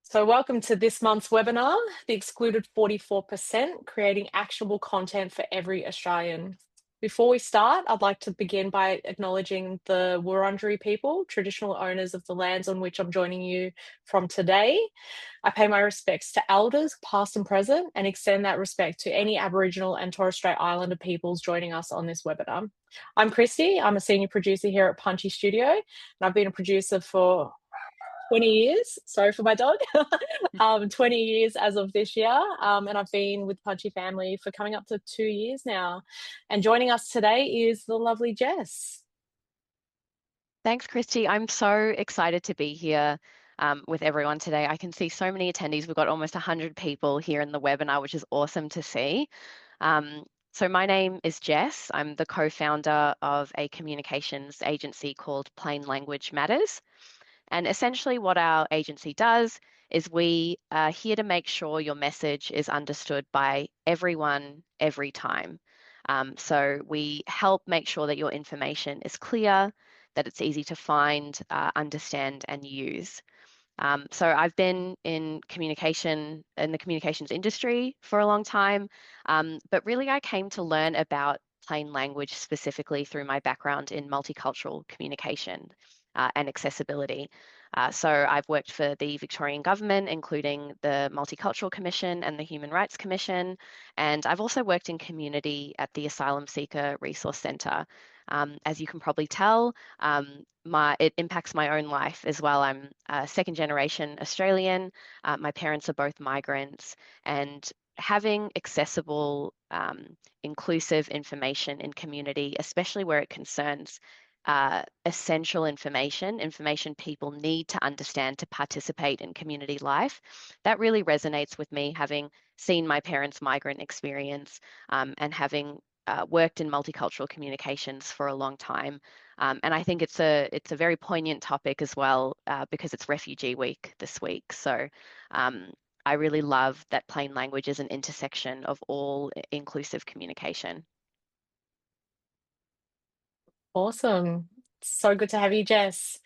So welcome to this month's webinar, The Excluded 44%, Creating Actionable Content for Every Australian. Before we start, I'd like to begin by acknowledging the Wurundjeri people, traditional owners of the lands on which I'm joining you from today. I pay my respects to elders, past and present, and extend that respect to any Aboriginal and Torres Strait Islander peoples joining us on this webinar. I'm Kristy, I'm a senior producer here at Punchy Studio, and I've been a producer for 20 years. Sorry for my dog. 20 years as of this year. And I've been with Punchy family for coming up to 2 years now. And joining us today is the lovely Jess. Thanks, Kristy. I'm so excited to be here with everyone today. I can see so many attendees. We've got almost 100 people here in the webinar, which is awesome to see. So my name is Jess. I'm the co-founder of a communications agency called Plain Language Matters. And essentially what our agency does is we are here to make sure your message is understood by everyone, every time. So we help make sure that your information is clear, that it's easy to find, understand, and use. So I've been in the communications industry for a long time, but really I came to learn about plain language specifically through my background in multicultural communication and accessibility. So I've worked for the Victorian government, including the Multicultural Commission and the Human Rights Commission, and I've also worked in community at the Asylum Seeker Resource Centre. As you can probably tell, it impacts my own life as well. I'm a second generation Australian. My parents are both migrants, and having accessible, inclusive information in community, especially where it concerns essential information people need to understand to participate in community life, that really resonates with me, having seen my parents' migrant experience and having worked in multicultural communications for a long time. And I think it's a very poignant topic as well because it's Refugee Week this week. So I really love that plain language is an intersection of all inclusive communication. Awesome. So good to have you, Jess.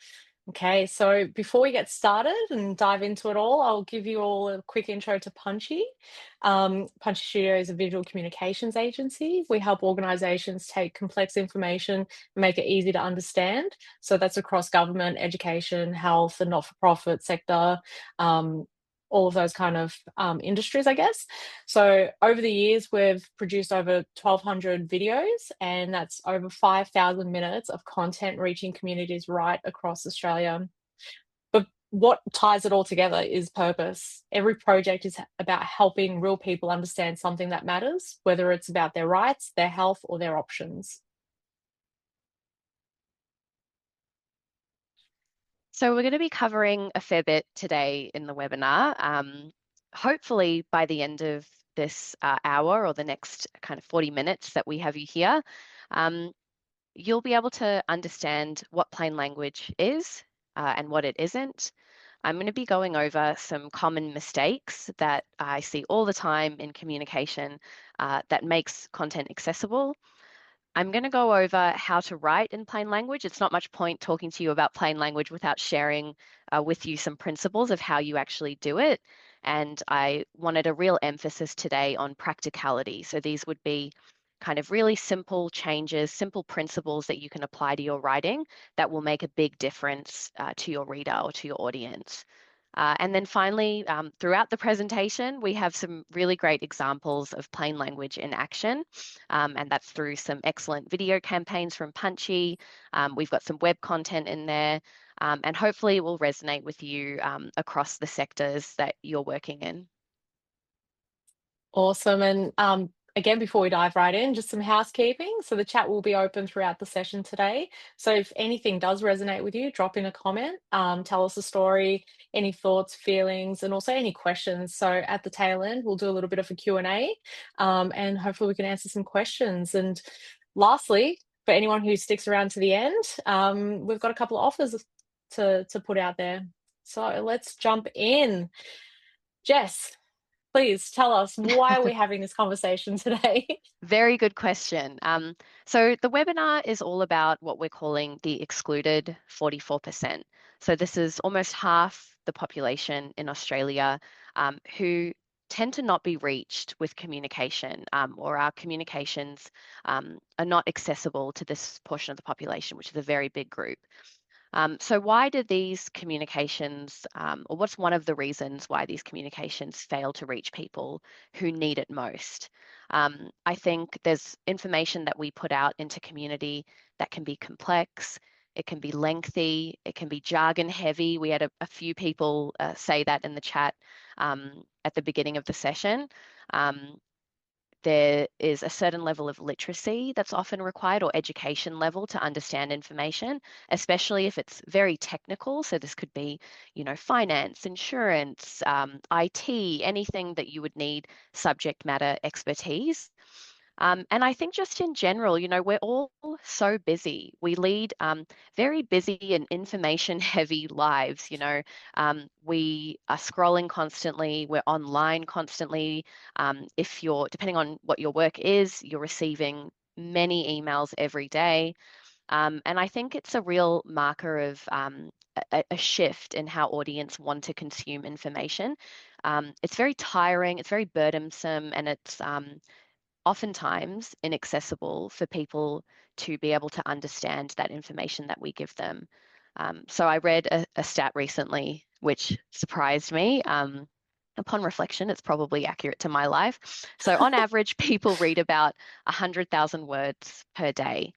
Okay, so before we get started and dive into it all, I'll give you all a quick intro to Punchy. Punchy Studio is a visual communications agency. We help organisations take complex information and make it easy to understand. So that's across government, education, health, the not-for-profit sector, all of those kind of industries, I guess. So over the years, we've produced over 1,200 videos, and that's over 5,000 minutes of content reaching communities right across Australia. But what ties it all together is purpose. Every project is about helping real people understand something that matters, whether it's about their rights, their health, or their options. So we're going to be covering a fair bit today in the webinar. Hopefully by the end of this hour or the next kind of 40 minutes that we have you here, you'll be able to understand what plain language is and what it isn't. I'm going to be going over some common mistakes that I see all the time in communication that makes content accessible. I'm going to go over how to write in plain language. It's not much point talking to you about plain language without sharing with you some principles of how you actually do it. And I wanted a real emphasis today on practicality. So these would be kind of really simple changes, simple principles that you can apply to your writing that will make a big difference to your reader or to your audience. And then finally, throughout the presentation, we have some really great examples of plain language in action. And that's through some excellent video campaigns from Punchy. We've got some web content in there. And hopefully it will resonate with you across the sectors that you're working in. Awesome. And again, before we dive right in, just some housekeeping. So the chat will be open throughout the session today. So if anything does resonate with you, drop in a comment, tell us a story, any thoughts, feelings, and also any questions. So at the tail end, we'll do a little bit of a Q&A and hopefully we can answer some questions. And lastly, for anyone who sticks around to the end, we've got a couple of offers to put out there. So let's jump in. Jess, please tell us, why are we having this conversation today? Very good question. So the webinar is all about what we're calling the excluded 44%. So this is almost half the population in Australia who tend to not be reached with communication, or our communications are not accessible to this portion of the population, which is a very big group. So why do these communications, or what's one of the reasons why these communications fail to reach people who need it most? I think there's information that we put out into community that can be complex, it can be lengthy, it can be jargon heavy. We had a few people say that in the chat at the beginning of the session. Um, there is a certain level of literacy that's often required, or education level, to understand information, especially if it's very technical. So this could be, finance, insurance, IT, anything that you would need subject matter expertise. And I think just in general, we're all so busy. We lead very busy and information heavy lives. We are scrolling constantly, we're online constantly. If you're, depending on what your work is, you're receiving many emails every day. And I think it's a real marker of a shift in how audience want to consume information. It's very tiring, it's very burdensome, and it's oftentimes inaccessible for people to be able to understand that information that we give them. So I read a stat recently which surprised me. Upon reflection, it's probably accurate to my life. So on average, people read about 100,000 words per day.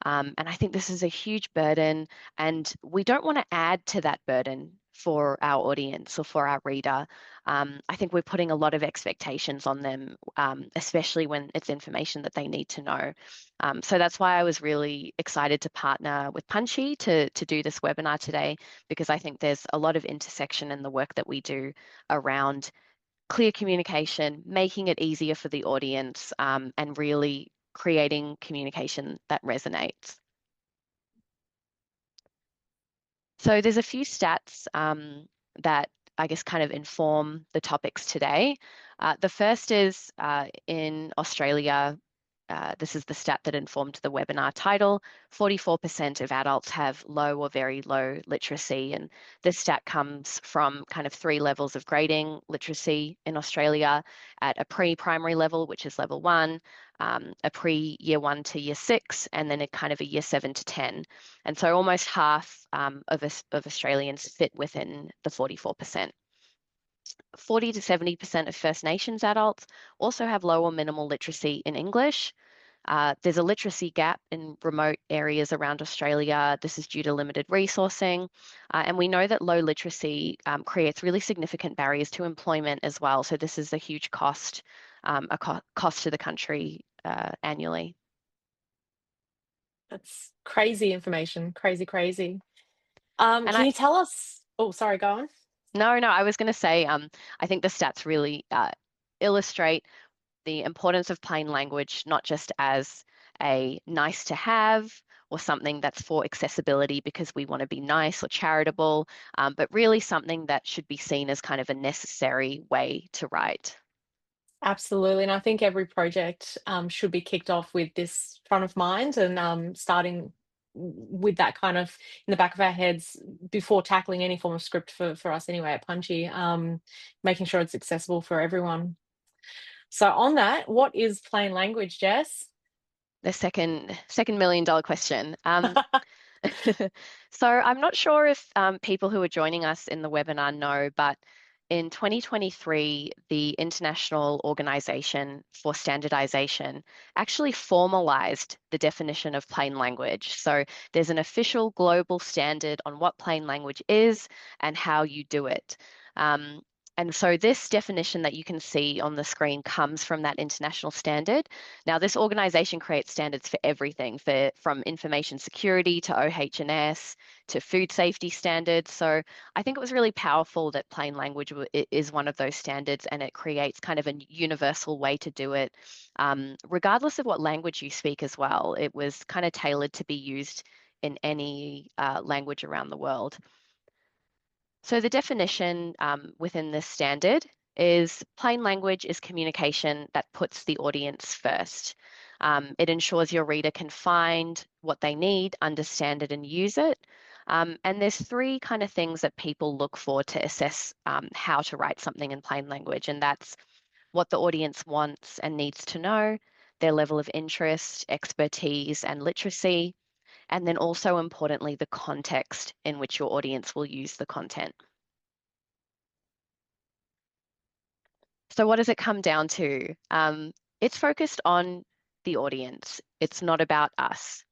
And I think this is a huge burden, and we don't want to add to that burden for our audience or for our reader. I think we're putting a lot of expectations on them, especially when it's information that they need to know. So that's why I was really excited to partner with Punchy to do this webinar today, because I think there's a lot of intersection in the work that we do around clear communication, making it easier for the audience, and really creating communication that resonates. So there's a few stats that I guess kind of inform the topics today. The first is in Australia, this is the stat that informed the webinar title. 44% of adults have low or very low literacy. And this stat comes from kind of 3 levels of grading literacy in Australia: at a pre-primary level, which is level 1, a pre-year 1 to year 6, and then a kind of a year 7 to 10. And so almost half of Australians fit within the 44%. 40 to 70% of First Nations adults also have low or minimal literacy in English. There's a literacy gap in remote areas around Australia. This is due to limited resourcing. And we know that low literacy creates really significant barriers to employment as well. So this is a huge cost, cost to the country annually. That's crazy information. Crazy, crazy. And Can you tell us? Oh, sorry, go on. no, I was going to say, I think the stats really illustrate the importance of plain language, not just as a nice to have or something that's for accessibility because we want to be nice or charitable, but really something that should be seen as kind of a necessary way to write. Absolutely. And I think every project should be kicked off with this front of mind, and starting with that kind of in the back of our heads before tackling any form of script for us anyway at Punchy, making sure it's accessible for everyone. So on that, what is plain language, Jess? The second $1 million question. So I'm not sure if people who are joining us in the webinar know, but in 2023, the International Organization for Standardization actually formalized the definition of plain language. So there's an official global standard on what plain language is and how you do it. And so this definition that you can see on the screen comes from that international standard. Now, this organization creates standards for everything, from information security to OH&S to food safety standards. So I think it was really powerful that plain language is one of those standards, and it creates kind of a universal way to do it, regardless of what language you speak as well. It was kind of tailored to be used in any language around the world. So the definition within this standard is plain language is communication that puts the audience first. It ensures your reader can find what they need, understand it, and use it. And there's three kind of things that people look for to assess how to write something in plain language, and that's what the audience wants and needs to know, their level of interest, expertise, and literacy, and then also importantly, the context in which your audience will use the content. So what does it come down to? It's focused on the audience. It's not about us.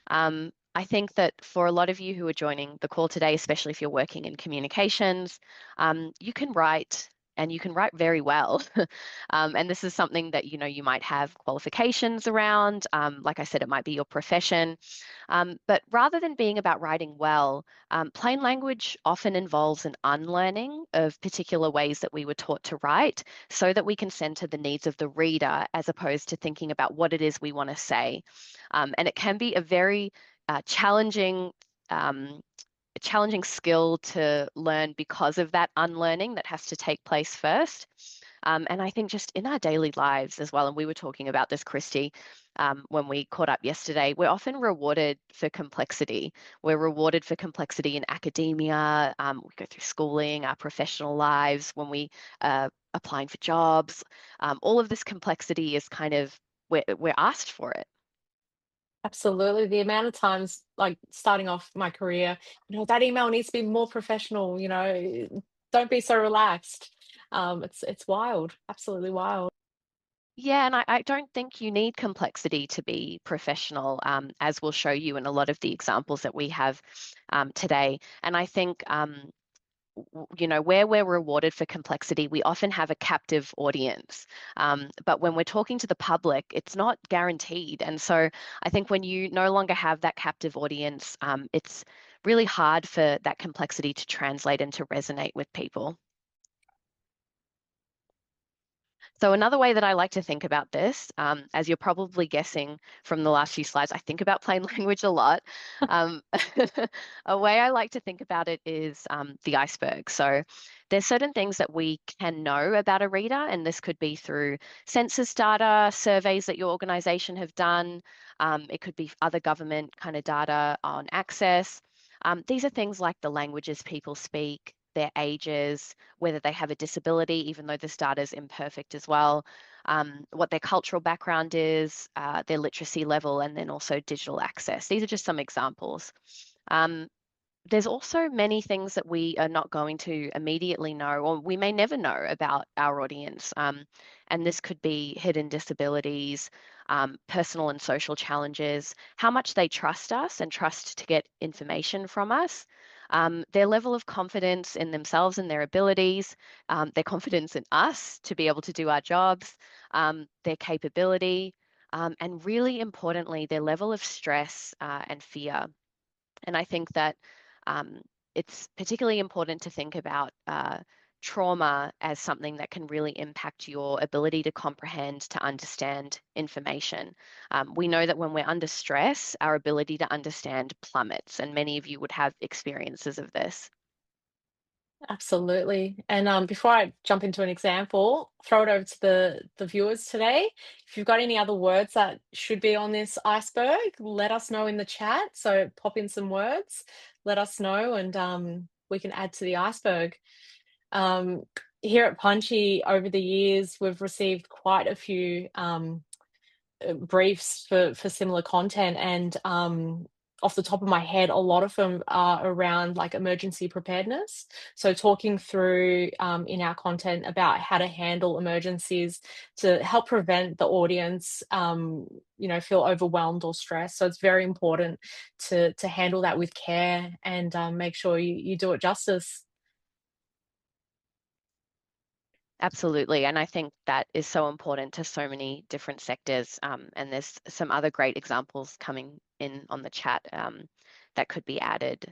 I think that for a lot of you who are joining the call today, especially if you're working in communications, you can write and you can write very well. And this is something that you might have qualifications around. Like I said, it might be your profession. But rather than being about writing well, plain language often involves an unlearning of particular ways that we were taught to write so that we can center the needs of the reader as opposed to thinking about what it is we want to say. And it can be a very challenging challenging skill to learn because of that unlearning that has to take place first. And I think just in our daily lives as well, and we were talking about this, Kristy, when we caught up yesterday, we're often rewarded for complexity. We're rewarded for complexity in academia. We go through schooling, our professional lives, when we applying for jobs. All of this complexity is kind of, we're asked for it. Absolutely. The amount of times, like starting off my career, that email needs to be more professional, don't be so relaxed. It's wild, absolutely wild. Yeah, and I don't think you need complexity to be professional, as we'll show you in a lot of the examples that we have today. And I think, where we're rewarded for complexity, we often have a captive audience. But when we're talking to the public, it's not guaranteed. And so I think when you no longer have that captive audience, it's really hard for that complexity to translate and to resonate with people. So another way that I like to think about this, as you're probably guessing from the last few slides, I think about plain language a lot. Um, a way I like to think about it is the iceberg. So there's certain things that we can know about a reader, and this could be through census data, surveys that your organization have done. It could be other government kind of data on access. These are things like the languages people speak, their ages, whether they have a disability, even though this data is imperfect as well, what their cultural background is, their literacy level, and then also digital access. These are just some examples. Um, there's also many things that we are not going to immediately know, or we may never know about our audience. And this could be hidden disabilities, personal and social challenges, how much they trust us and trust to get information from us, their level of confidence in themselves and their abilities, their confidence in us to be able to do our jobs, their capability, and really importantly, their level of stress and fear. And I think that um, it's particularly important to think about trauma as something that can really impact your ability to comprehend, to understand information. We know that when we're under stress, our ability to understand plummets, and many of you would have experiences of this. Absolutely. And before I jump into an example, throw it over to the viewers today. If you've got any other words that should be on this iceberg, let us know in the chat. So pop in some words, let us know, and we can add to the iceberg. Um, Here at Punchy, over the years, we've received quite a few briefs for similar content, and off the top of my head, a lot of them are around like emergency preparedness. So talking through in our content about how to handle emergencies to help prevent the audience feel overwhelmed or stressed. So it's very important to handle that with care and make sure you do it justice. Absolutely. And I think that is so important to so many different sectors. And there's some other great examples coming in on the chat that could be added.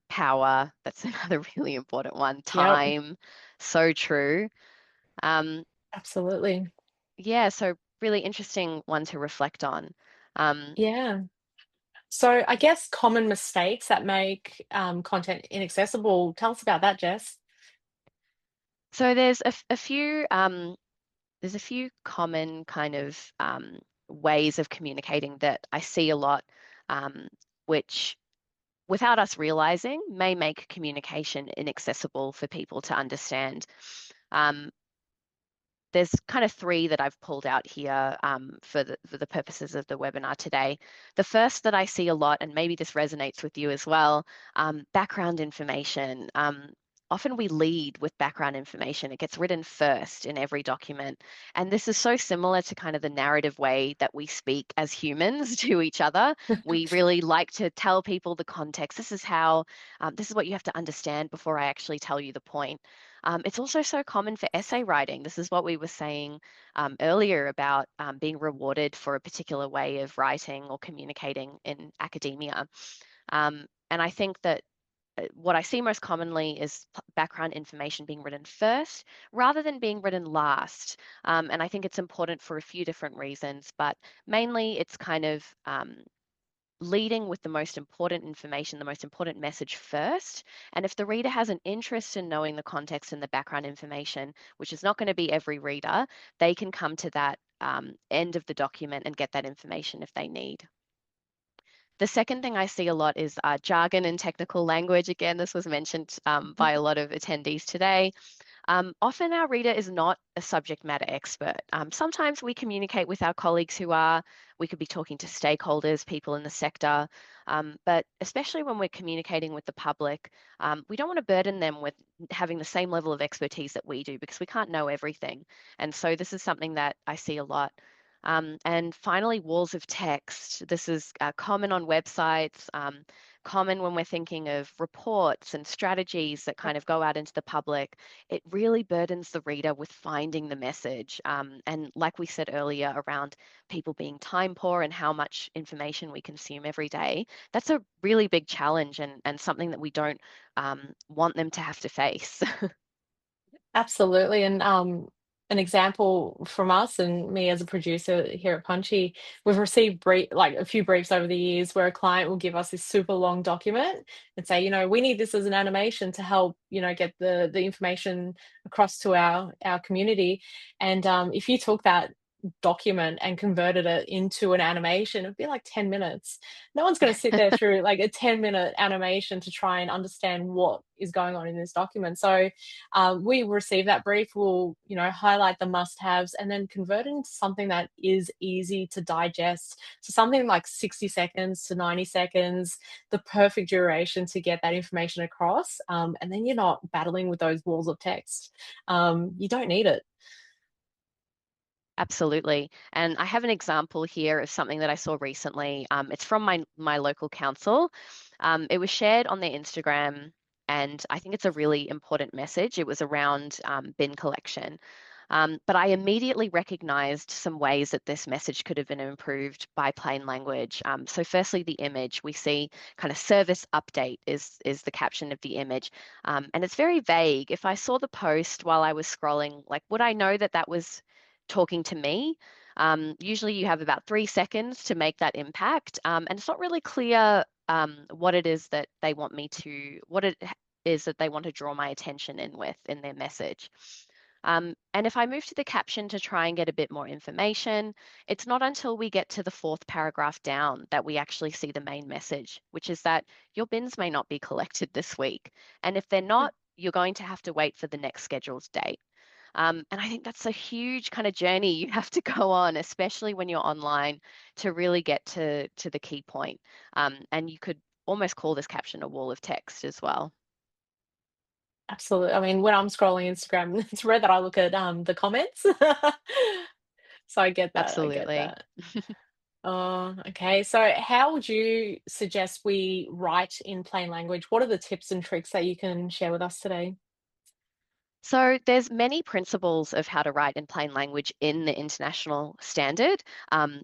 Power, that's another really important one. Yep, Time, so true. Um, absolutely. yeah, so really interesting one to reflect on. Um, Yeah. So I guess common mistakes that make content inaccessible. Tell us about that, Jess. so a few there's a few common kind of ways of communicating that I see a lot, um, which without us realizing, may make communication inaccessible for people to understand. Um, there's kind of three that I've pulled out here for the purposes of the webinar today. The first that I see a lot, and maybe this resonates with you as well, background information. Often we lead with background information. It gets written first in every document. And this is so similar to kind of the narrative way that we speak as humans to each other. We really like to tell people the context. This is how, this is what you have to understand before I actually tell you the point. It's also so common for essay writing. This is what we were saying earlier about being rewarded for a particular way of writing or communicating in academia. And I think that what I see most commonly is background information being written first rather than being written last. And I think it's important for a few different reasons, but mainly it's kind of leading with the most important information, the most important message first. And if the reader has an interest in knowing the context and the background information, which is not going to be every reader, they can come to that end of the document and get that information if they need. The second thing I see a lot is jargon and technical language. Again, this was mentioned by a lot of attendees today. Often our reader is not a subject matter expert. Sometimes we communicate with our colleagues who are, we could be talking to stakeholders, people in the sector, but especially when we're communicating with the public, we don't want to burden them with having the same level of expertise that we do because we can't know everything. And so this is something that I see a lot. And finally, walls of text. This is common on websites, common when we're thinking of reports and strategies that kind of go out into the public. It really burdens the reader with finding the message. And like we said earlier around people being time poor and how much information we consume every day, that's a really big challenge and something that we don't want them to have to face. Absolutely. And an example from us and me as a producer here at Punchy, we've received like a few briefs over the years where a client will give us this super long document and say, we need this as an animation to help, get the information across to our community. And if you took that document and converted it into an animation, it'd be like 10 minutes. No one's going to sit there through like a 10-minute animation to try and understand what is going on in this document. So we receive that brief, we'll highlight the must-haves and then convert it into something that is easy to digest. So something like 60 seconds to 90 seconds, the perfect duration to get that information across. And then you're not battling with those walls of text. You don't need it. Absolutely. And I have an example here of something that I saw recently. It's from my local council. It was shared on their Instagram, and I think it's a really important message. It was around bin collection. But I immediately recognized some ways that this message could have been improved by plain language. So firstly, the image. We see kind of service update is the caption of the image. And it's very vague. If I saw the post while I was scrolling, like, would I know that that was talking to me? Usually you have about 3 seconds to make that impact. And it's not really clear what it is that they want me to, what it is that they want to draw my attention in with in their message. And if I move to the caption to try and get a bit more information, it's not until we get to the fourth paragraph down that we actually see the main message, which is that your bins may not be collected this week. And if they're not, you're going to have to wait for the next scheduled date. And I think that's a huge kind of journey you have to go on, especially when you're online, to really get to the key point. And you could almost call this caption a wall of text as well. Absolutely. I mean, when I'm scrolling Instagram, it's rare that I look at the comments. So I get that. I get Absolutely. that. Oh, okay. So how would you suggest we write in plain language? What are the tips and tricks that you can share with us today? So there's many principles of how to write in plain language in the international standard.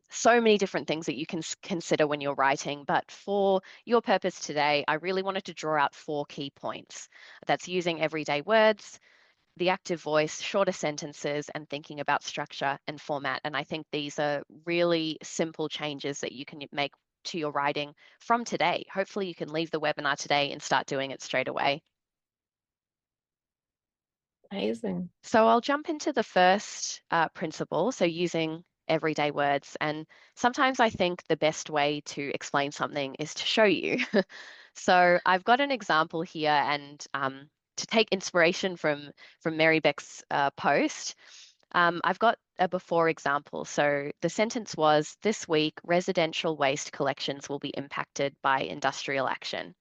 So many different things that you can consider when you're writing. But for your purpose today, I really wanted to draw out 4 key points. That's using everyday words, the active voice, shorter sentences, and thinking about structure and format. And I think these are really simple changes that you can make to your writing from today. Hopefully you can leave the webinar today and start doing it straight away. Amazing. So I'll jump into the first principle, so using everyday words. And sometimes I think the best way to explain something is to show you. So I've got an example here, and to take inspiration from Mary Beck's post, I've got a before example. So the sentence was, "This week, residential waste collections will be impacted by industrial action."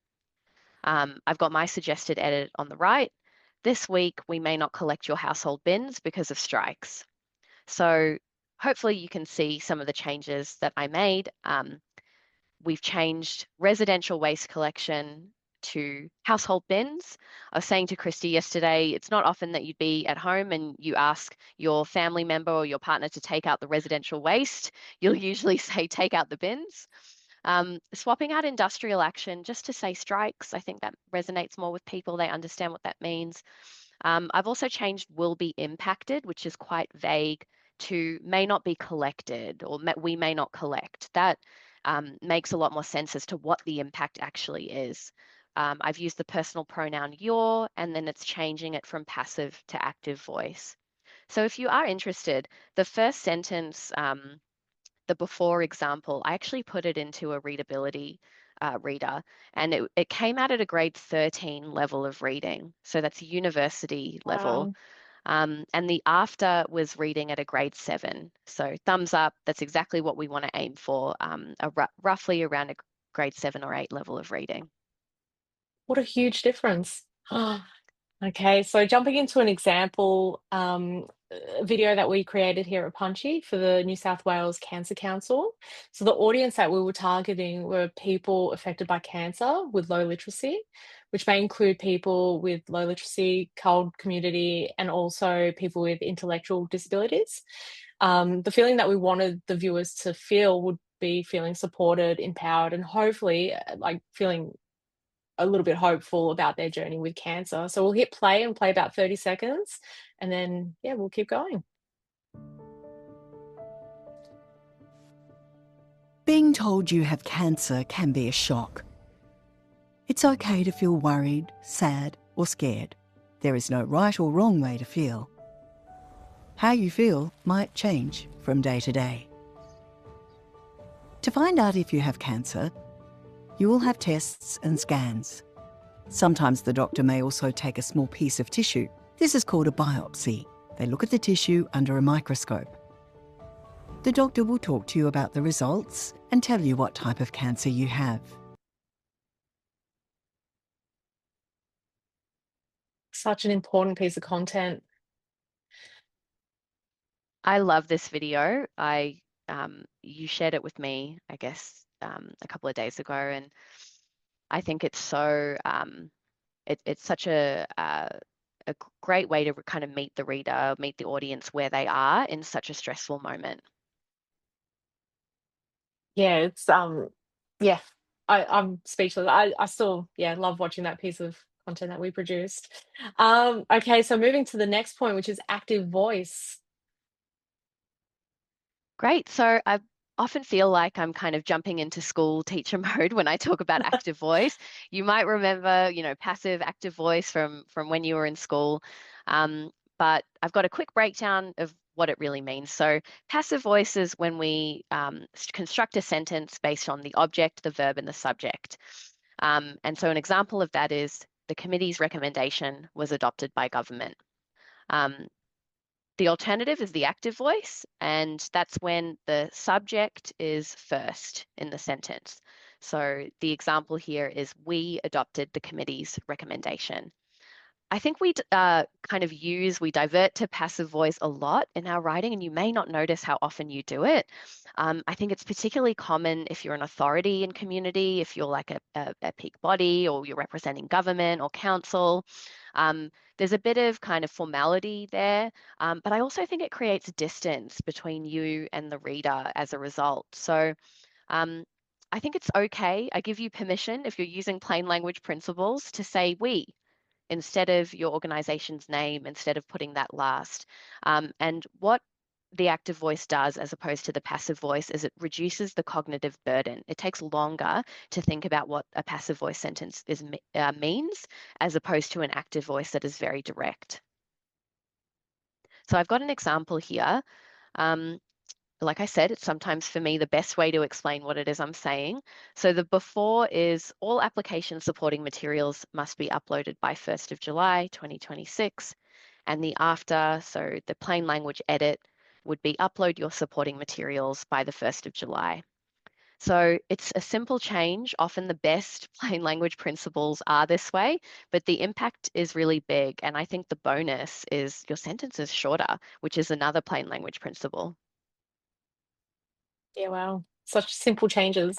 I've got my suggested edit on the right. "This week, we may not collect your household bins because of strikes." So hopefully you can see some of the changes that I made. We've changed residential waste collection to household bins. I was saying to Kristy yesterday, it's not often that you'd be at home and you ask your family member or your partner to take out the residential waste. You'll usually say, take out the bins. Swapping out industrial action just to say strikes, I think that resonates more with people. They understand what that means. I've also changed will be impacted, which is quite vague, to may not be collected, or we may not collect. That makes a lot more sense as to what the impact actually is. I've used the personal pronoun your, and then it's changing it from passive to active voice. So if you are interested, the first sentence, the before example, I actually put it into a readability reader, and it came out at a grade 13 level of reading. So that's university level. Wow. And the after was reading at a grade 7. So thumbs up, that's exactly what we want to aim for, roughly around a grade 7 or 8 level of reading. What a huge difference. Okay, so jumping into an example, a video that we created here at Punchy for the New South Wales Cancer Council. So the audience that we were targeting were people affected by cancer with low literacy, which may include people with low literacy, coloured community, and also people with intellectual disabilities. The feeling that we wanted the viewers to feel would be feeling supported, empowered, and hopefully like feeling a little bit hopeful about their journey with cancer. So we'll hit play and play about 30 seconds and then, yeah, we'll keep going. Being told you have cancer can be a shock. It's okay to feel worried, sad, or scared. There is no right or wrong way to feel. How you feel might change from day to day. To find out if you have cancer, you will have tests and scans. Sometimes the doctor may also take a small piece of tissue. This is called a biopsy. They look at the tissue under a microscope. The doctor will talk to you about the results and tell you what type of cancer you have. Such an important piece of content. I love this video. You shared it with me, I guess, a couple of days ago, and I think it's so it's such a great way to kind of meet the reader, meet the audience where they are in such a stressful moment. Yeah, it's yeah, I'm speechless. I still, yeah, love watching that piece of content that we produced. Okay, so moving to the next point, which is active voice. Great. So I often feel like I'm kind of jumping into school teacher mode when I talk about active voice. You might remember, passive active voice from when you were in school. But I've got a quick breakdown of what it really means. So passive voice is when we construct a sentence based on the object, the verb, and the subject. And so an example of that is the committee's recommendation was adopted by government. The alternative is the active voice, and that's when the subject is first in the sentence. So the example here is, we adopted the committee's recommendation. I think we we divert to passive voice a lot in our writing, and you may not notice how often you do it. I think it's particularly common if you're an authority in community, if you're like a peak body, or you're representing government or council. There's a bit of kind of formality there, but I also think it creates distance between you and the reader as a result. So um, I think it's okay. I give you permission, if you're using plain language principles, to say we instead of your organization's name, instead of putting that last. And what the active voice does, as opposed to the passive voice, is it reduces the cognitive burden. It takes longer to think about what a passive voice sentence means, as opposed to an active voice that is very direct. So I've got an example here. like I said, it's sometimes for me the best way to explain what it is I'm saying. So the before is all application supporting materials must be uploaded by 1st of July 2026. And the after, so the plain language edit, would be upload your supporting materials by the 1st of July. So it's a simple change. Often the best plain language principles are this way, but the impact is really big. And I think the bonus is your sentence is shorter, which is another plain language principle. Yeah, wow. Such simple changes.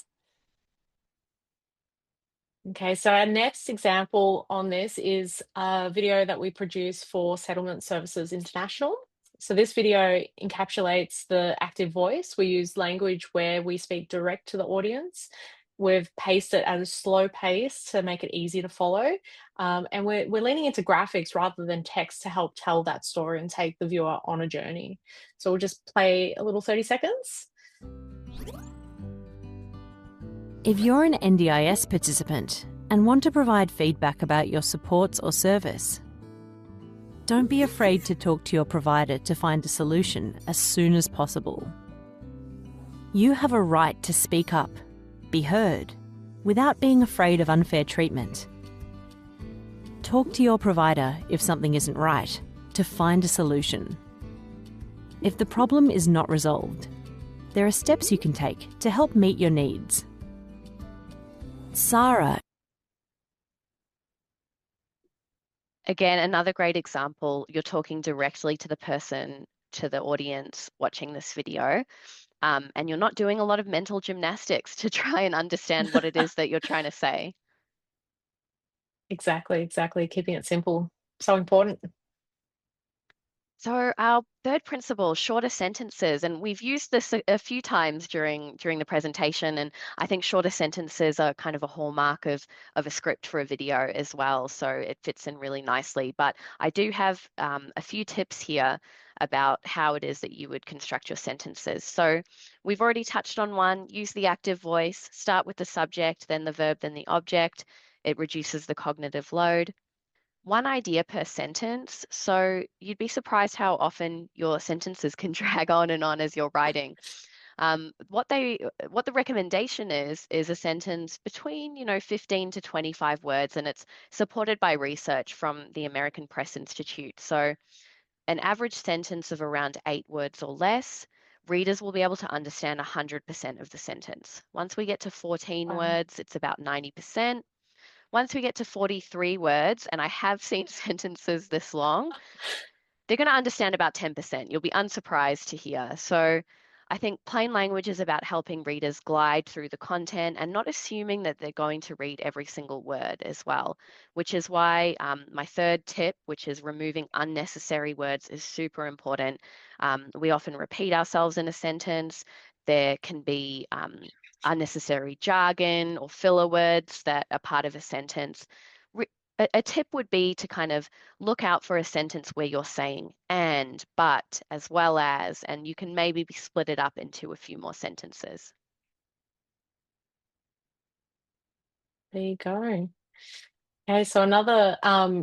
Okay, so our next example on this is a video that we produce for Settlement Services International. So this video encapsulates the active voice. We use language where we speak direct to the audience. We've paced it at a slow pace to make it easy to follow. And we're leaning into graphics rather than text to help tell that story and take the viewer on a journey. So we'll just play a little 30 seconds. If you're an NDIS participant and want to provide feedback about your supports or service, don't be afraid to talk to your provider to find a solution as soon as possible. You have a right to speak up, be heard, without being afraid of unfair treatment. Talk to your provider if something isn't right, to find a solution. If the problem is not resolved, there are steps you can take to help meet your needs. Sarah. Again, another great example, you're talking directly to the person, to the audience watching this video, and you're not doing a lot of mental gymnastics to try and understand what it is that you're trying to say. Exactly. Keeping it simple. So important. So our third principle, shorter sentences, and we've used this a few times during the presentation, and I think shorter sentences are kind of a hallmark of a script for a video as well, so it fits in really nicely. But I do have a few tips here about how it is that you would construct your sentences. So we've already touched on one, use the active voice, start with the subject, then the verb, then the object. It reduces the cognitive load. One idea per sentence. So you'd be surprised how often your sentences can drag on and on as you're writing. What the recommendation is a sentence between 15 to 25 words, and it's supported by research from the American Press Institute. So an average sentence of around 8 words or less, readers will be able to understand 100% of the sentence. Once we get to 14 words, it's about 90%. Once we get to 43 words, and I have seen sentences this long, they're going to understand about 10%. You'll be unsurprised to hear. So I think plain language is about helping readers glide through the content and not assuming that they're going to read every single word as well, which is why my third tip, which is removing unnecessary words, is super important. We often repeat ourselves in a sentence. There can be unnecessary jargon or filler words that are part of a sentence. A tip would be to kind of look out for a sentence where you're saying and, but, as well as, and you can maybe split it up into a few more sentences. There you go. Okay, so another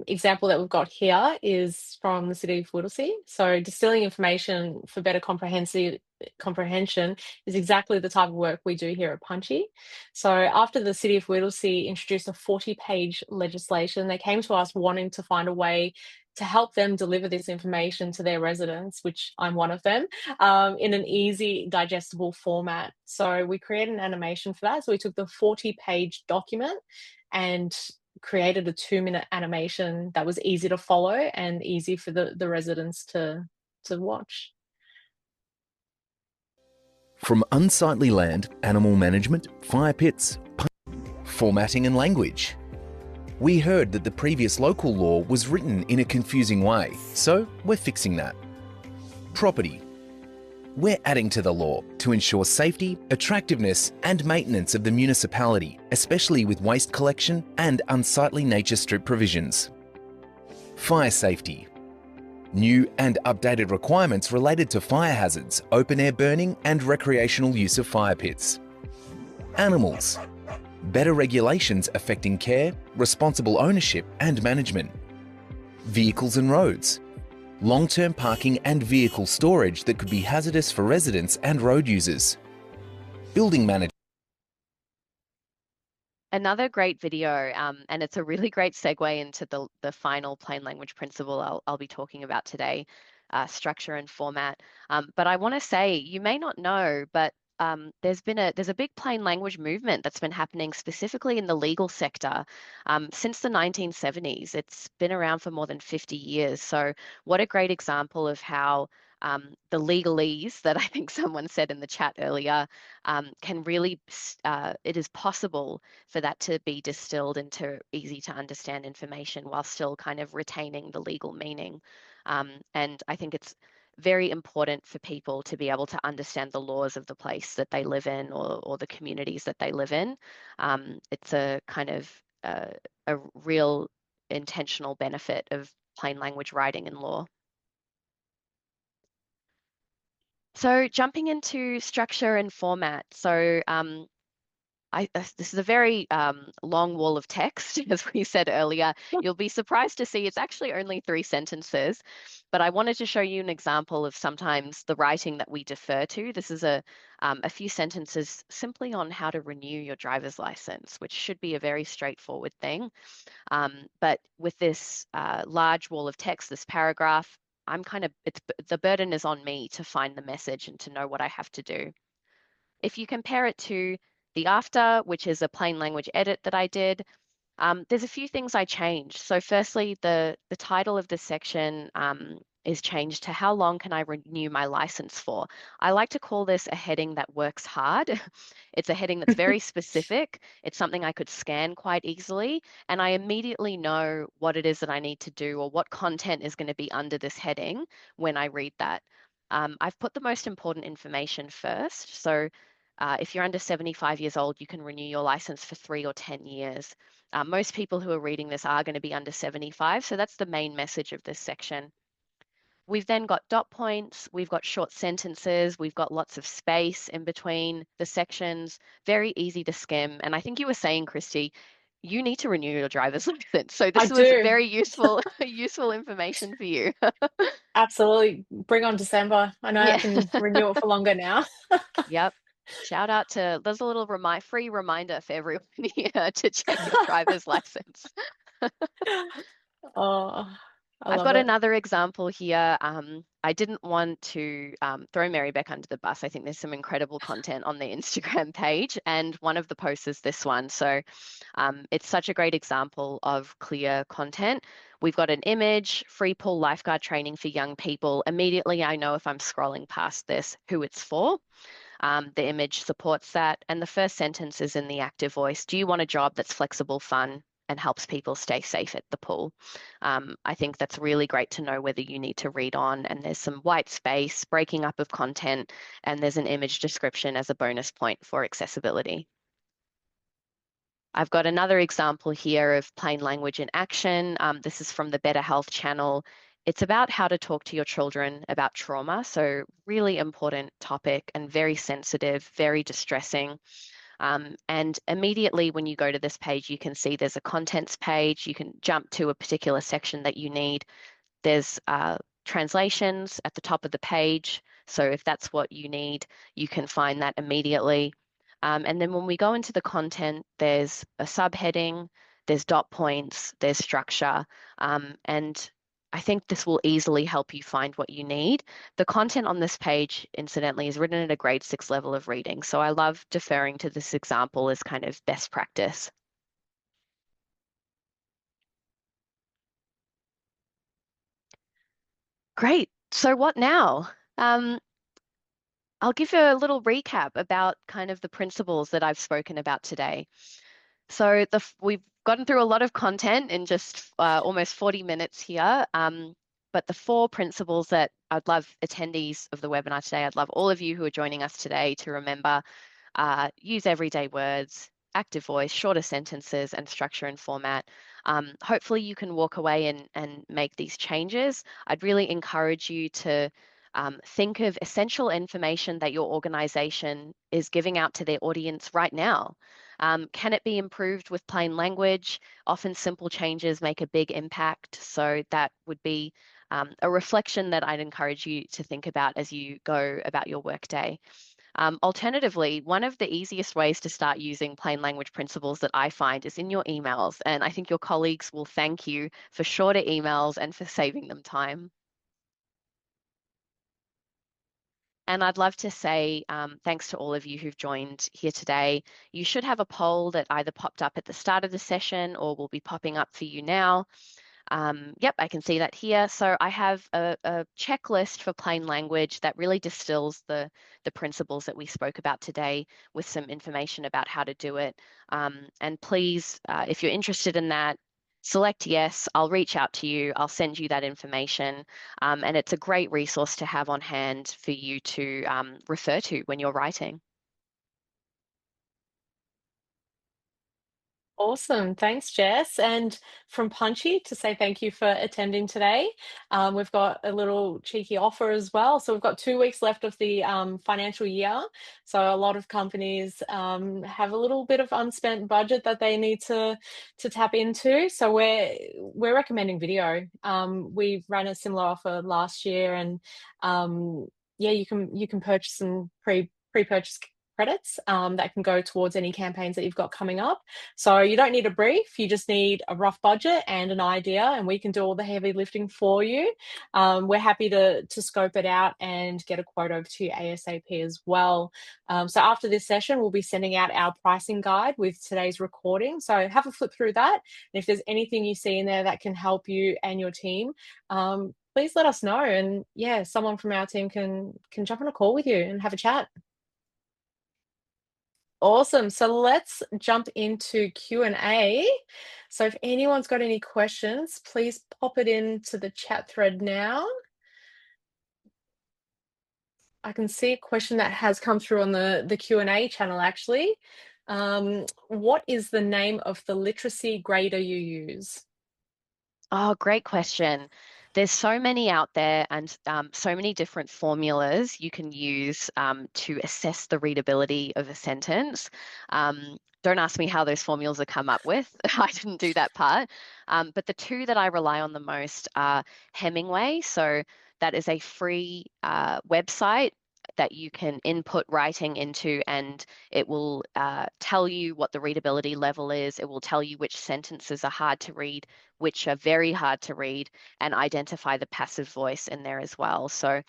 example that we've got here is from the City of Whittlesea. So distilling information for better comprehension is exactly the type of work we do here at Punchy. So after the City of Whittlesea introduced a 40-page legislation, they came to us wanting to find a way to help them deliver this information to their residents, which I'm one of them, in an easy, digestible format. So we created an animation for that. So we took the 40-page document and created a 2-minute animation that was easy to follow and easy for the residents to watch. From unsightly land, animal management, fire pits, formatting and language. We heard that the previous local law was written in a confusing way, so we're fixing that. Property. We're adding to the law to ensure safety, attractiveness and maintenance of the municipality, especially with waste collection and unsightly nature strip provisions. Fire safety. New and updated requirements related to fire hazards, open-air burning and recreational use of fire pits. Animals. Better regulations affecting care, responsible ownership and management. Vehicles and roads. long-term parking and vehicle storage that could be hazardous for residents and road users. Building management. Another great video, and it's a really great segue into the final plain language principle I'll be talking about today, structure and format. But I want to say, you may not know, but there's a big plain language movement that's been happening specifically in the legal sector since the 1970s. It's been around for more than 50 years. So what a great example of how the legalese that I think someone said in the chat earlier can really, it is possible for that to be distilled into easy to understand information while still kind of retaining the legal meaning. And I think it's very important for people to be able to understand the laws of the place that they live in or the communities that they live in. It's a kind of a real intentional benefit of plain language writing in law. So jumping into structure and format. So this is a very long wall of text, as we said earlier. You'll be surprised to see it's actually only 3 sentences, but I wanted to show you an example of sometimes the writing that we defer to. This is a few sentences simply on how to renew your driver's license, which should be a very straightforward thing. But with this large wall of text, this paragraph, the burden is on me to find the message and to know what I have to do. If you compare it to the after, which is a plain language edit that I did, there's a few things I changed. So firstly, the title of this section is changed to how long can I renew my license for? I like to call this a heading that works hard. It's a heading that's very specific. It's something I could scan quite easily, and I immediately know what it is that I need to do or what content is going to be under this heading when I read that. I've put the most important information first. So if you're under 75 years old, you can renew your license for 3 or 10 years. Most people who are reading this are going to be under 75, so that's the main message of this section. We've then got dot points, we've got short sentences, we've got lots of space in between the sections, very easy to skim. And I think you were saying, Kristy, you need to renew your driver's license. So this was very useful information for you. Absolutely. Bring on December. I know I can renew it for longer now. Yep. Shout out to, there's a little free reminder for everyone here to check your driver's license. Oh, I've got another example here. I didn't want to throw Mary Beck under the bus. I think there's some incredible content on the Instagram page, and one of the posts is this one. So it's such a great example of clear content. We've got an image, free pool lifeguard training for young people. Immediately, I know if I'm scrolling past this, who it's for. The image supports that. And the first sentence is in the active voice. Do you want a job that's flexible, fun, and helps people stay safe at the pool? I think that's really great to know whether you need to read on. And there's some white space, breaking up of content, and there's an image description as a bonus point for accessibility. I've got another example here of plain language in action. This is from the Better Health channel. It's about how to talk to your children about trauma. So really important topic and very sensitive, very distressing. And immediately when you go to this page, you can see there's a contents page. You can jump to a particular section that you need. There's translations at the top of the page. So if that's what you need, you can find that immediately. And then when we go into the content, there's a subheading, there's dot points, there's structure, and I think this will easily help you find what you need. The content on this page, incidentally, is written at a grade 6 level of reading. So I love deferring to this example as kind of best practice. Great. So what now? I'll give you a little recap about kind of the principles that I've spoken about today. So we've gotten through a lot of content in just almost 40 minutes here. But the 4 principles that I'd love attendees of the webinar today, I'd love all of you who are joining us today to remember: use everyday words, active voice, shorter sentences, and structure and format. Hopefully you can walk away and make these changes. I'd really encourage you to think of essential information that your organization is giving out to their audience right now. Can it be improved with plain language? Often simple changes make a big impact. So that would be a reflection that I'd encourage you to think about as you go about your workday. Alternatively, one of the easiest ways to start using plain language principles that I find is in your emails. And I think your colleagues will thank you for shorter emails and for saving them time. And I'd love to say thanks to all of you who've joined here today. You should have a poll that either popped up at the start of the session or will be popping up for you now. Yep, I can see that here. So I have a checklist for plain language that really distills the principles that we spoke about today with some information about how to do it. And please, if you're interested in that, select yes. I'll reach out to you. I'll send you that information. And it's a great resource to have on hand for you to refer to when you're writing. Awesome. Thanks, Jess. And from Punchy to say thank you for attending today. We've got a little cheeky offer as well. So we've got 2 weeks left of the financial year. So a lot of companies have a little bit of unspent budget that they need to tap into. So we're recommending video. We ran a similar offer last year, and yeah, you can purchase some pre-purchase credits that can go towards any campaigns that you've got coming up. So you don't need a brief, you just need a rough budget and an idea, and we can do all the heavy lifting for you. We're happy to scope it out and get a quote over to you ASAP as well. So after this session, we'll be sending out our pricing guide with today's recording. So have a flip through that. And if there's anything you see in there that can help you and your team, please let us know. And yeah, someone from our team can jump on a call with you and have a chat. Awesome. So let's jump into Q&A. So if anyone's got any questions, please pop it into the chat thread now. I can see a question that has come through on the Q&A channel, actually. What is the name of the literacy grader you use? Oh, great question. There's so many out there and so many different formulas you can use to assess the readability of a sentence. Don't ask me how those formulas are come up with. I didn't do that part. But the two that I rely on the most are Hemingway. So that is a free website that you can input writing into, and it will tell you what the readability level is. It will tell you which sentences are hard to read, which are very hard to read, and identify the passive voice in there as well. So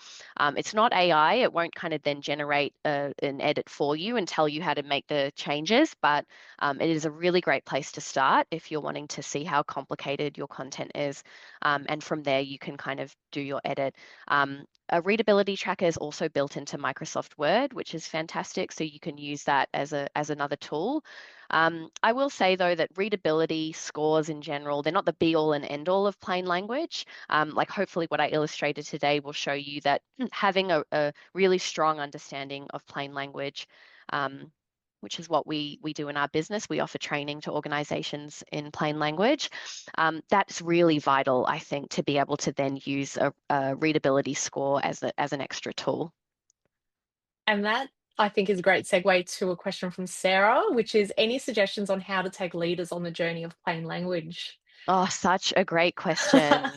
it's not AI. It won't kind of then generate an edit for you and tell you how to make the changes, but it is a really great place to start if you're wanting to see how complicated your content is. And from there, you can kind of do your edit. A readability tracker is also built into Microsoft Word, which is fantastic. So you can use that as another tool. I will say, though, that readability scores in general, they're not the be-all and end-all of plain language. Like hopefully what I illustrated today will show you that having a really strong understanding of plain language, which is what we do in our business. We offer training to organizations in plain language. That's really vital, I think, to be able to then use a readability score as an extra tool. And that, I think, is a great segue to a question from Sarah, which is any suggestions on how to take leaders on the journey of plain language? Oh, such a great question.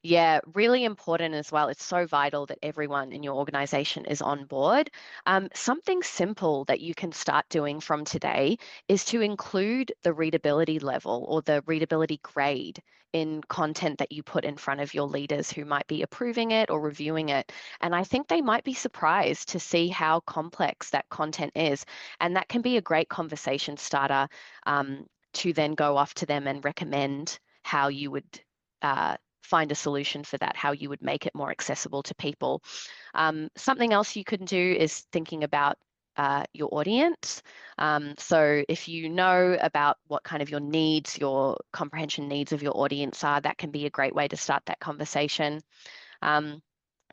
Yeah, really important as well. It's so vital that everyone in your organization is on board. Something simple that you can start doing from today is to include the readability level or the readability grade in content that you put in front of your leaders who might be approving it or reviewing it. And I think they might be surprised to see how complex that content is. And that can be a great conversation starter to then go off to them and recommend how you would find a solution for that, how you would make it more accessible to people. Something else you can do is thinking about your audience. So if you know about what kind of your needs, your comprehension needs of your audience are, that can be a great way to start that conversation.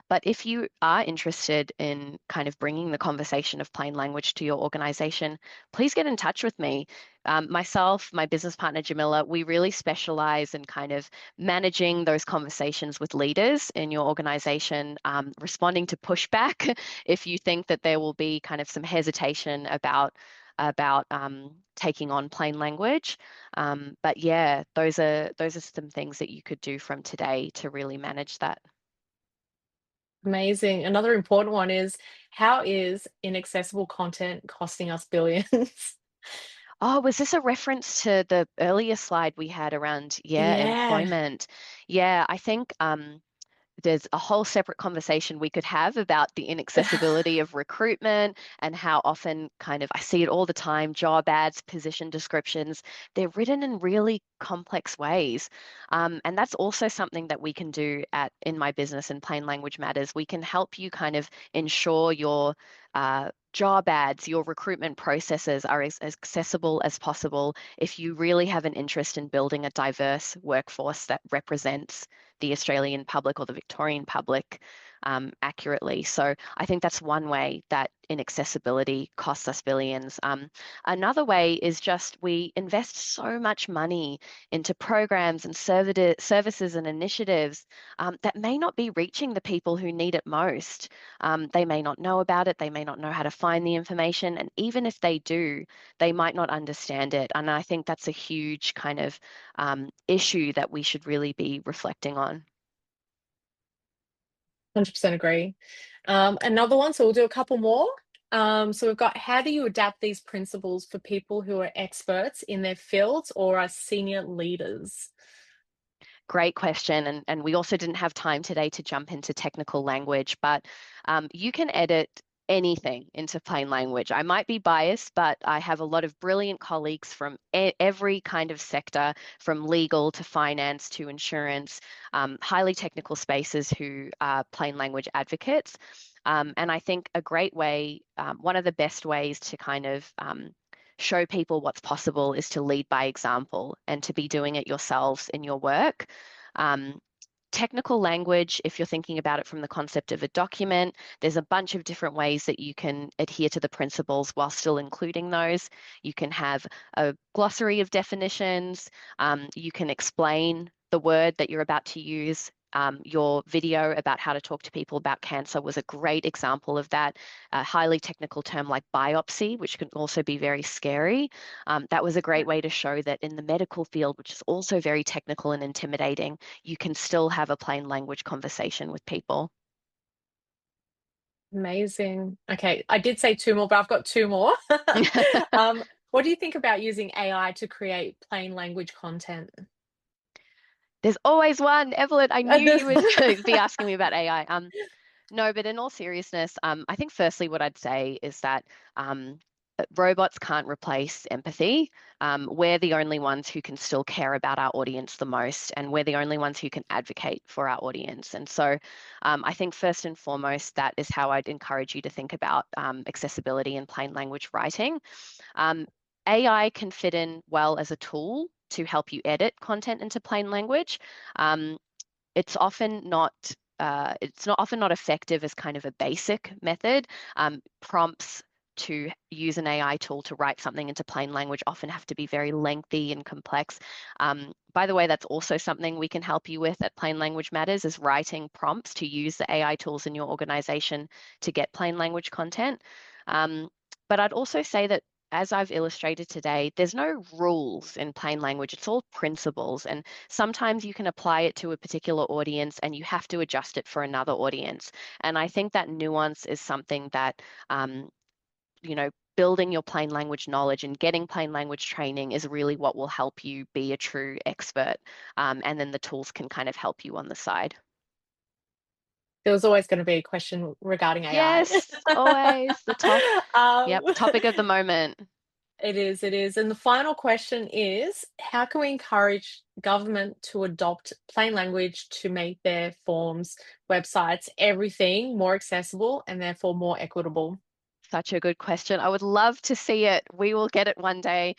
But if you are interested in kind of bringing the conversation of plain language to your organization, please get in touch with me. Myself, my business partner, Jamila, we really specialize in kind of managing those conversations with leaders in your organization, responding to pushback if you think that there will be kind of some hesitation about about taking on plain language. But yeah, those are some things that you could do from today to really manage that. Amazing. Another important one is, how is inaccessible content costing us billions? Oh, was this a reference to the earlier slide we had around, Yeah. employment? Yeah, I think there's a whole separate conversation we could have about the inaccessibility of recruitment and how often I see it all the time, job ads, position descriptions, they're written in really complex ways. And that's also something that we can do in my business in Plain Language Matters. We can help you kind of ensure your job ads, your recruitment processes are as accessible as possible if you really have an interest in building a diverse workforce that represents the Australian public or the Victorian public accurately. So I think that's one way that inaccessibility costs us billions. Another way is just we invest so much money into programs and services and initiatives that may not be reaching the people who need it most. They may not know about it, they may not know how to find the information, and even if they do, they might not understand it. And I think that's a huge kind of issue that we should really be reflecting on. 100% agree. Another one, so we'll do a couple more. So we've got, how do you adapt these principles for people who are experts in their fields or are senior leaders? Great question. And we also didn't have time today to jump into technical language, but you can edit anything into plain language. I might be biased, but I have a lot of brilliant colleagues from every kind of sector, from legal to finance to insurance, highly technical spaces who are plain language advocates. And I think a great way, one of the best ways to kind of show people what's possible is to lead by example and to be doing it yourselves in your work. Technical language, if you're thinking about it from the concept of a document, there's a bunch of different ways that you can adhere to the principles while still including those. You can have a glossary of definitions. You can explain the word that you're about to use. Your video about how to talk to people about cancer was a great example of that. A highly technical term like biopsy, which can also be very scary. That was a great way to show that in the medical field, which is also very technical and intimidating, you can still have a plain language conversation with people. Amazing. Okay, I did say two more, but I've got two more. What do you think about using AI to create plain language content? There's always one. Evelyn, I knew you would be asking me about AI. No, but in all seriousness, I think firstly what I'd say is that robots can't replace empathy. We're the only ones who can still care about our audience the most, and we're the only ones who can advocate for our audience. And so I think first and foremost, that is how I'd encourage you to think about accessibility in plain language writing. AI can fit in well as a tool to help you edit content into plain language. It's often not effective as kind of a basic method. Prompts to use an AI tool to write something into plain language often have to be very lengthy and complex. By the way, that's also something we can help you with at Plain Language Matters, is writing prompts to use the AI tools in your organization to get plain language content. But I'd also say that, as I've illustrated today, there's no rules in plain language. It's all principles. And sometimes you can apply it to a particular audience and you have to adjust it for another audience. And I think that nuance is something that, building your plain language knowledge and getting plain language training is really what will help you be a true expert. And then the tools can kind of help you on the side. There was always going to be a question regarding AI. Yes, always the topic of the moment. It is. And the final question is, how can we encourage government to adopt plain language to make their forms, websites, everything more accessible and therefore more equitable? Such a good question. I would love to see it. We will get it one day.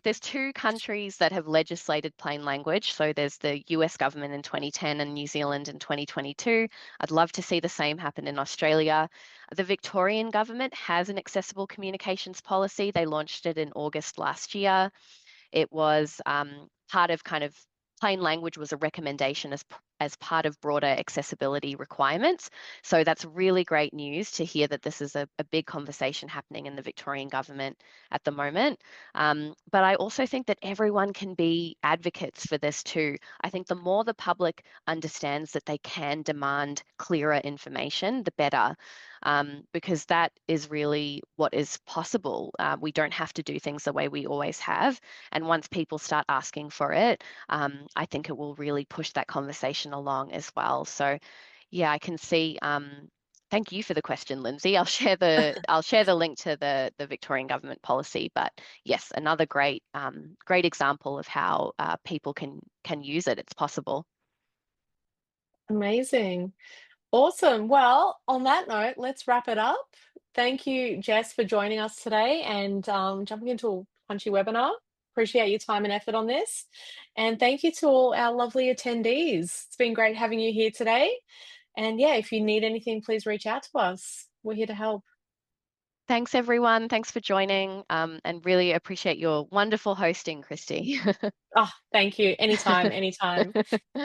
There's two countries that have legislated plain language. So there's the US government in 2010 and New Zealand in 2022. I'd love to see the same happen in Australia. The Victorian government has an accessible communications policy. They launched it in August last year. It was part of kind of plain language was a recommendation as as part of broader accessibility requirements. So that's really great news to hear that this is a big conversation happening in the Victorian government at the moment. But I also think that everyone can be advocates for this too. I think the more the public understands that they can demand clearer information, the better. Because that is really what is possible. We don't have to do things the way we always have. And once people start asking for it, I think it will really push that conversation along as well. So yeah, I can see. Thank you for the question, Lindsay. I'll share the link to the Victorian government policy. But yes, another great example of how people can use it. It's possible. Amazing. Awesome. Well, on that note, let's wrap it up. Thank you, Jess, for joining us today and jumping into a Punchy webinar. Appreciate your time and effort on this. And thank you to all our lovely attendees. It's been great having you here today. And yeah, if you need anything, please reach out to us. We're here to help. Thanks, everyone. Thanks for joining, and really appreciate your wonderful hosting, Kristy. Oh, thank you. Anytime, anytime.